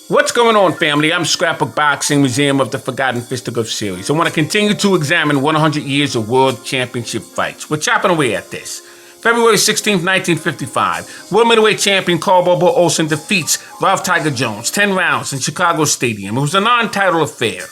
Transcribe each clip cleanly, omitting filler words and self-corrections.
What's going on, family? I'm Scrapbook Boxing Museum of the Forgotten Fisticuffs series. I want to continue to examine 100 years of world championship fights. We're chopping away at this. February 16th, 1955, world middleweight champion Carl Bobo Olsen defeats Ralph Tiger Jones 10 rounds in Chicago Stadium. It was a non-title affair.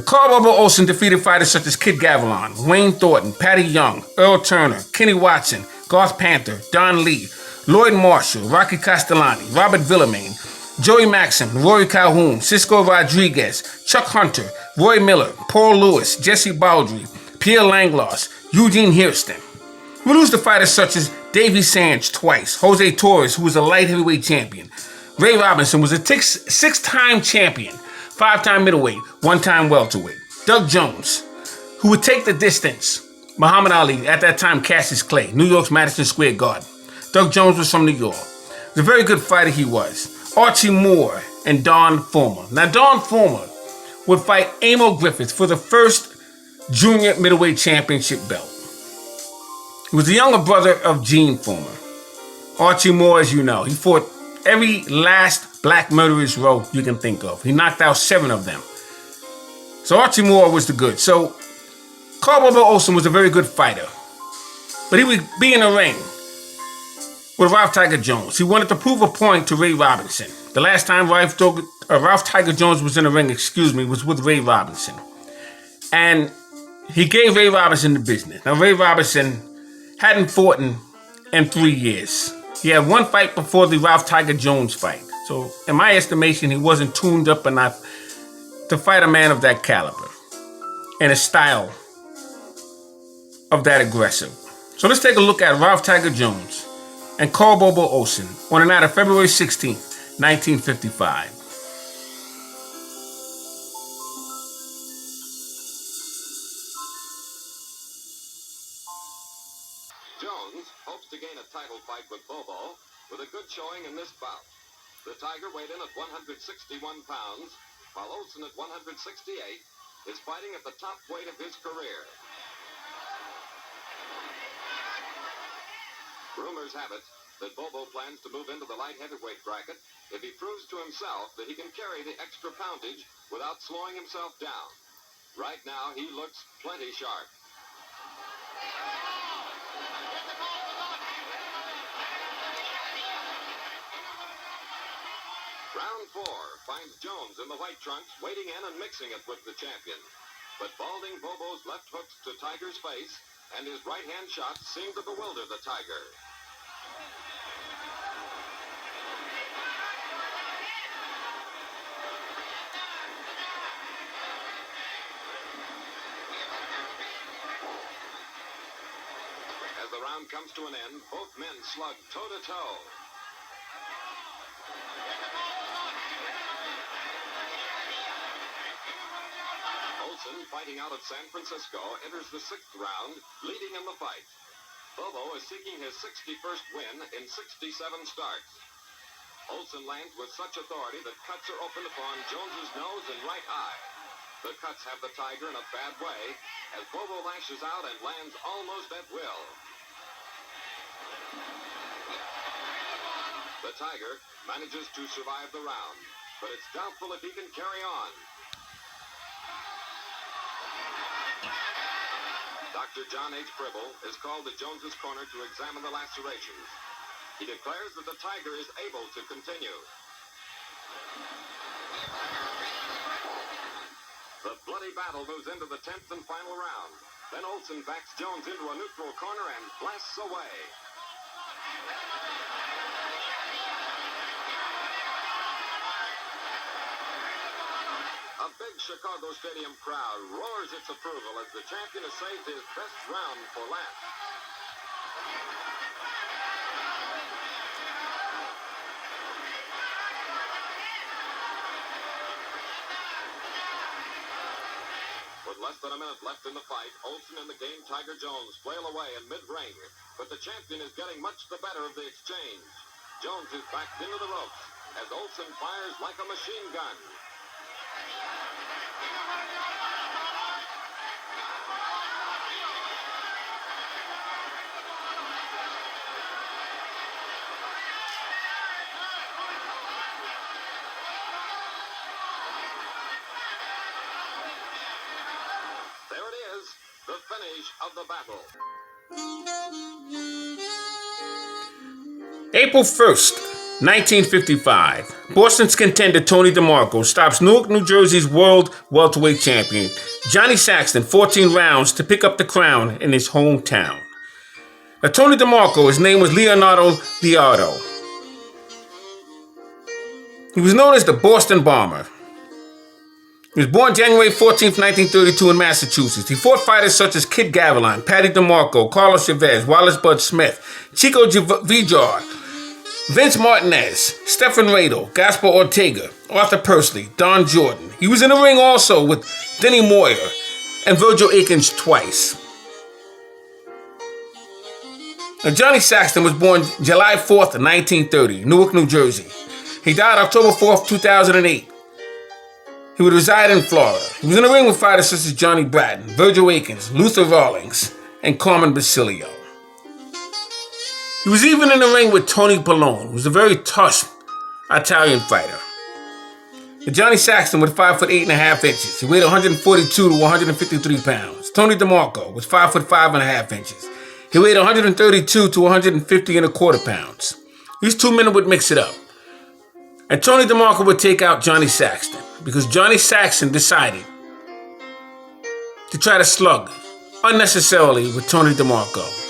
Carl Bobo Olsen defeated fighters such as Kid Gavilan, Wayne Thornton, Patty Young, Earl Turner, Kenny Watson, Garth Panther, Don Lee, Lloyd Marshall, Rocky Castellani, Robert Villamain, Joey Maxim, Roy Calhoun, Cisco Rodriguez, Chuck Hunter, Roy Miller, Paul Lewis, Jesse Baldry, Pierre Langlois, Eugene Hairston. We lose to fighters such as Davey Sands twice, Jose Torres, who was a light heavyweight champion. Ray Robinson was a six-time champion, 5-time middleweight, 1-time welterweight. Doug Jones, who would take the distance. Muhammad Ali, at that time Cassius Clay, New York's Madison Square Garden. Doug Jones was from New York. He was a very good fighter he was. Archie Moore and Don Fulmer. Now, Don Fulmer would fight Amo Griffith for the first junior middleweight championship belt. He was the younger brother of Gene Fulmer. Archie Moore, as you know, he fought every last black murderous row you can think of. He knocked out 7 of them. So Archie Moore was the good. So Carl Bobo Olsen was a very good fighter. But he would be in the ring with Ralph Tiger Jones. He wanted to prove a point to Ray Robinson. The last time Ralph Tiger Jones was in the ring, was with Ray Robinson. And he gave Ray Robinson the business. Now, Ray Robinson hadn't fought in 3 years. He had one fight before the Ralph Tiger Jones fight. So, in my estimation, he wasn't tuned up enough to fight a man of that caliber and a style of that aggressive. So let's take a look at Ralph Tiger Jones and Carl Bobo Olsen on the night of February 16th, 1955. Jones hopes to gain a title fight with Bobo with a good showing in this bout. The Tiger weighed in at 161 pounds, while Olsen at 168 is fighting at the top weight of his career. Rumors have it that Bobo plans to move into the light heavyweight bracket if he proves to himself that he can carry the extra poundage without slowing himself down. Right now, he looks plenty sharp. Round 4 finds Jones in the white trunks wading in and mixing it with the champion. But balding Bobo's left hooks to Tiger's face and his right-hand shots seem to bewilder the Tiger. As the round comes to an end, both men slug toe-to-toe. Olsen, fighting out of San Francisco, enters the 6th round, leading in the fight. Bobo is seeking his 61st win in 67 starts. Olsen lands with such authority that cuts are opened upon Jones's nose and right eye. The cuts have the Tiger in a bad way as Bobo lashes out and lands almost at will. The Tiger manages to survive the round, but it's doubtful if he can carry on. Dr. John H. Pribble is called to Jones's corner to examine the lacerations. He declares that the Tiger is able to continue. The bloody battle moves into the 10th and final round. Then Olsen backs Jones into a neutral corner and blasts away. A big Chicago Stadium crowd roars its approval as the champion has saved his best round for last. With less than a minute left in the fight, Olsen and the game Tiger Jones flail away in mid-ring, but the champion is getting much the better of the exchange. Jones is backed into the ropes as Olsen fires like a machine gun. the battle. April 1st, 1955. Boston's contender Tony DeMarco stops Newark, New Jersey's world welterweight champion Johnny Saxton 14 rounds to pick up the crown in his hometown. Now, Tony DeMarco, his name was Leonardo Liardo. He was known as the Boston Bomber. He was born January 14th, 1932 in Massachusetts. He fought fighters such as Kid Gavilan, Patty DeMarco, Carlos Chavez, Wallace Bud Smith, Chico Vijar, Vince Martinez, Stephen Radel, Gaspar Ortega, Arthur Pursley, Don Jordan. He was in the ring also with Denny Moyer and Virgil Akins twice. Now, Johnny Saxton was born July 4th, 1930, Newark, New Jersey. He died October 4th, 2008. He would reside in Florida. He was in the ring with fighters such as Johnny Bratton, Virgil Akins, Luther Rawlings, and Carmen Basilio. He was even in the ring with Tony Pallone, who was a very tough Italian fighter. And Johnny Saxton was 5 foot 8.5 inches. He weighed 142 to 153 pounds. Tony DeMarco was 5 foot 5.5 inches. He weighed 132 to 150.25 pounds. These two men would mix it up. And Tony DeMarco would take out Johnny Saxton because Johnny Saxton decided to try to slug unnecessarily with Tony DeMarco.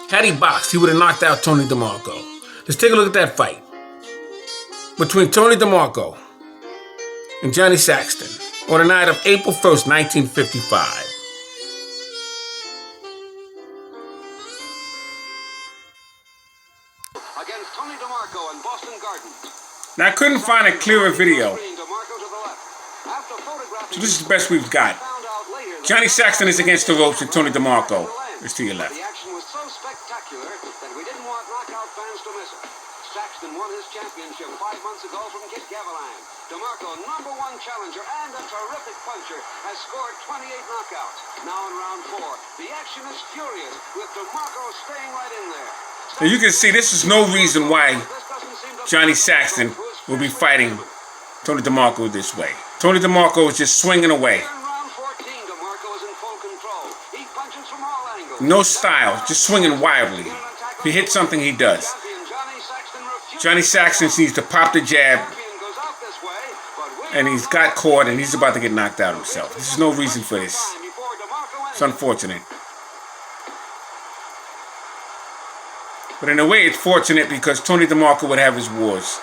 Had he boxed, he would have knocked out Tony DeMarco. Let's take a look at that fight between Tony DeMarco and Johnny Saxton on the night of April 1st, 1955. Against Tony DeMarco in Boston Gardens. Now, I couldn't find a clearer video, so this is the best we've got. Johnny Saxton is against the ropes and Tony DeMarco is to your left. The action was so spectacular that we didn't want knockout fans to miss it. Saxton won his championship 5 months ago from Kid Gavilan. DeMarco, #1 challenger and a terrific puncher, has scored 28 knockouts. Now in round 4, the action is furious with DeMarco staying right in there. Now you can see this is no reason why Johnny Saxton will be fighting Tony DeMarco this way. Tony DeMarco is just swinging away. No style, just swinging wildly. If he hits something, he does. Johnny Saxton needs to pop the jab, and he's got caught, and he's about to get knocked out himself. There's no reason for this. It's unfortunate. But in a way, it's fortunate because Tony DeMarco would have his wars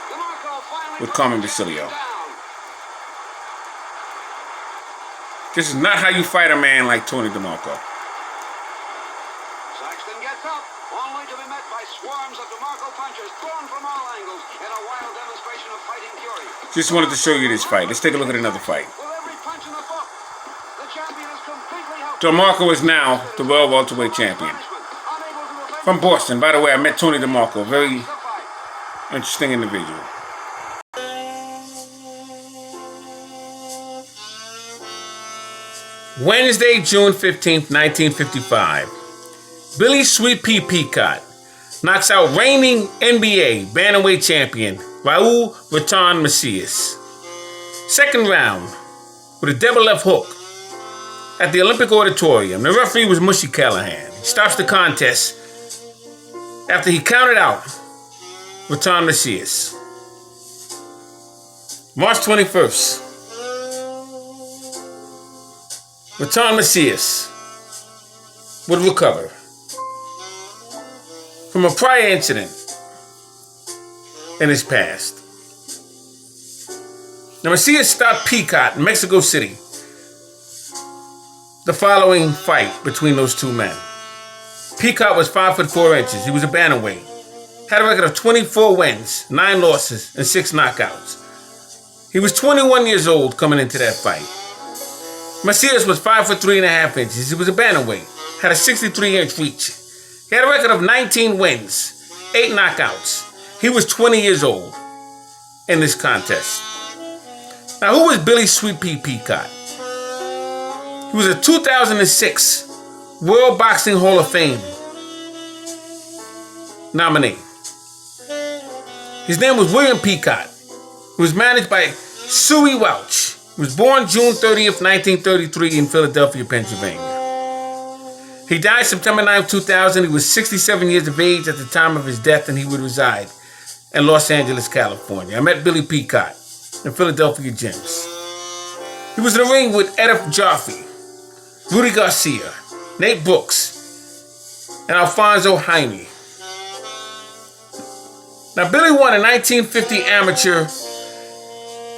with Carmen Basilio. This is not how you fight a man like Tony DeMarco. Saxton gets up, only to be met by swarms of DeMarco punches thrown from all angles in a wild demonstration of fighting fury. Just wanted to show you this fight. Let's take a look at another fight. With every punch in the book, the champion is completely helpless. DeMarco is now the world welterweight champion. From Boston. By the way, I met Tony DeMarco. Very interesting individual. Wednesday, June 15th, 1955. Billy Sweet Pea Peacock knocks out reigning NBA bantamweight champion Raul Raton Macias. Second round with a double left hook at the Olympic Auditorium. The referee was Mushy Callahan. He stops the contest after he counted out Raton Macias. March 21st. Raton Macias would recover from a prior incident in his past. Now, Macias stopped Peacock in Mexico City the following fight between those two men. Peacock was 5 foot 4 inches. He was a bantamweight. Had a record of 24 wins, 9 losses, and 6 knockouts. He was 21 years old coming into that fight. Macias was 5 foot 3.5 inches. He was a bantamweight. Had a 63-inch reach. He had a record of 19 wins, 8 knockouts. He was 20 years old in this contest. Now, who was Billy Sweet Pea Peacock? He was a 2006 World Boxing Hall of Fame nominee. His name was William Peacock. He was managed by Suey Welch. He was born June 30th, 1933 in Philadelphia, Pennsylvania. He died September 9th, 2000. He was 67 years of age at the time of his death, and he would reside in Los Angeles, California. I met Billy Peacock in Philadelphia gyms. He was in the ring with Edith Jaffe, Rudy Garcia, Nate Brooks, and Alfonso Jaime. Now, Billy won a 1950 amateur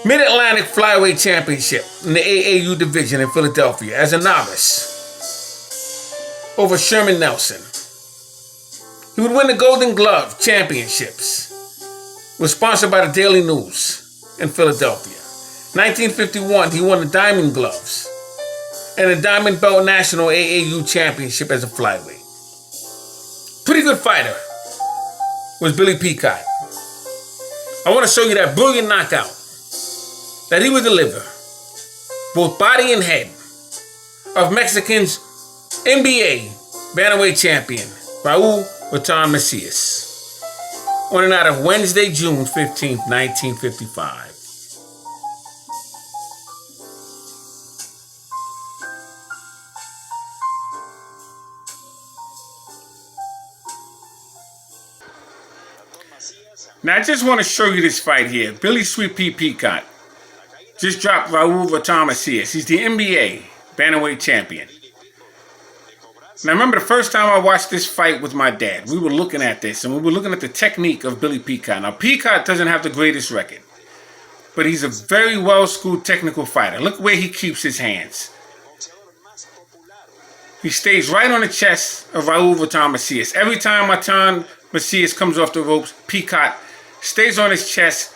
Mid-Atlantic Flyweight Championship in the AAU division in Philadelphia as a novice over Sherman Nelson. He would win the Golden Glove Championships. Was sponsored by the Daily News in Philadelphia. 1951, he won the Diamond Gloves and the Diamond Belt National AAU Championship as a flyweight. Pretty good fighter was Billy Peacock. I want to show you that brilliant knockout that he would deliver, both body and head, of Mexican's NBA bantamweight champion, Raul Raton Macias, on the night of Wednesday, June 15th, 1955. Now, I just want to show you this fight here. Billy Sweet Pea Peacock just dropped Raul Raton Macias. He's the NBA bantamweight champion. Now, I remember the first time I watched this fight with my dad. We were looking at this, and we were looking at the technique of Billy Peacock. Now, Peacock doesn't have the greatest record, but he's a very well-schooled technical fighter. Look where he keeps his hands. He stays right on the chest of Raul Raton Macias. Every time Raton Macias comes off the ropes, Peacock stays on his chest,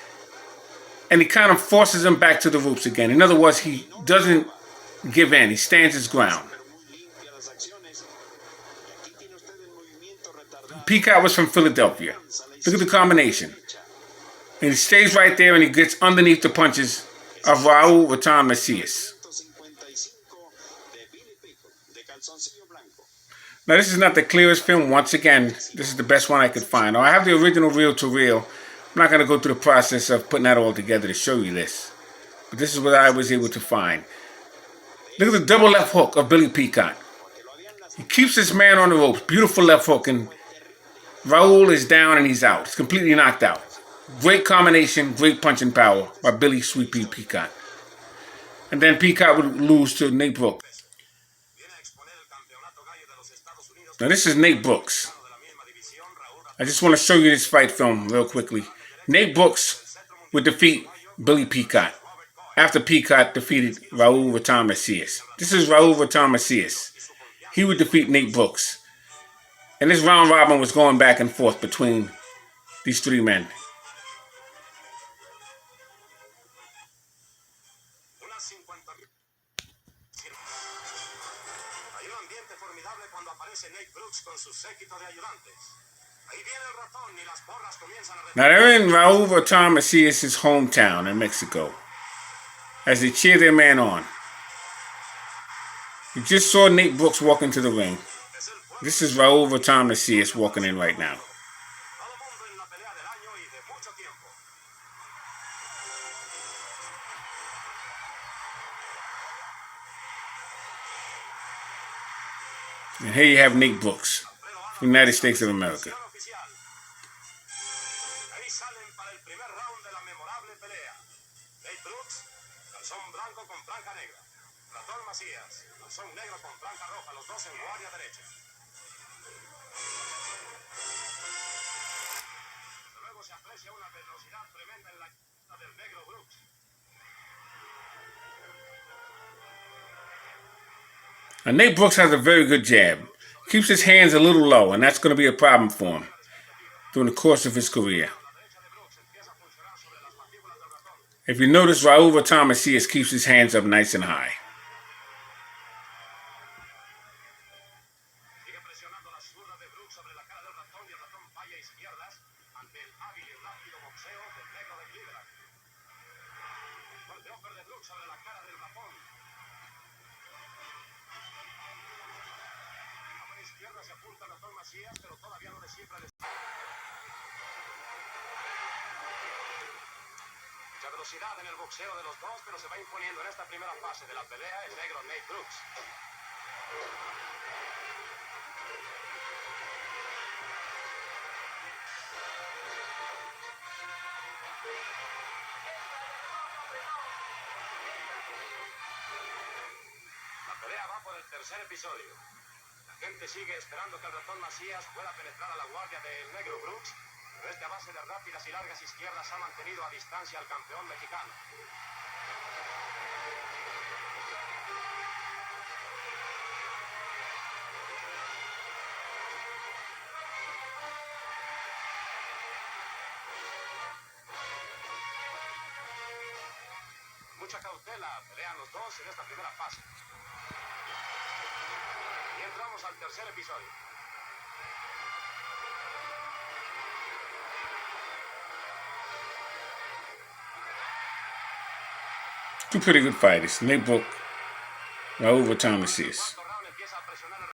and he kind of forces him back to the ropes again. In other words, he doesn't give in. He stands his ground. Peacock was from Philadelphia. Look at the combination. And he stays right there, and he gets underneath the punches of Raul Raton Macias. Now, this is not the clearest film. Once again, this is the best one I could find. Now, I have the original reel-to-reel. I'm not going to go through the process of putting that all together to show you this. But this is what I was able to find. Look at the double left hook of Billy Peacock. He keeps this man on the ropes. Beautiful left hook. And Raul is down and he's out. He's completely knocked out. Great combination, great punching power by Billy Sweet Pea Peacock. And then Peacock would lose to Nate Brooks. Now, this is Nate Brooks. I just want to show you this fight film real quickly. Nate Brooks would defeat Billy Peacock after Peacock defeated Raul Raton Macias. This is Raul Raton Macias. He would defeat Nate Brooks. And this round robin was going back and forth between these three men. Now they're in Raul Raton Macias' hometown in Mexico as they cheer their man on. You just saw Nate Brooks walk into the ring. This is Raul Raton Macias walking in right now. And here you have Nate Brooks, from the United States of America. And Nate Brooks has a very good jab. Keeps his hands a little low, and that's going to be a problem for him during the course of his career. If you notice, Raul Raton Macias keeps his hands up nice and high. Mucha velocidad en el boxeo de los dos, pero se va imponiendo en esta primera fase de la pelea el negro Nate Brooks. tercer episodio. La gente sigue esperando que el ratón Macías pueda penetrar a la guardia del negro Brooks, pero este a base de rápidas y largas izquierdas ha mantenido a distancia al campeón mexicano. Mucha cautela, pelean los dos en esta primera fase. Y entramos al tercer episodio. Two pretty good fighters. And they broke by overtime assists.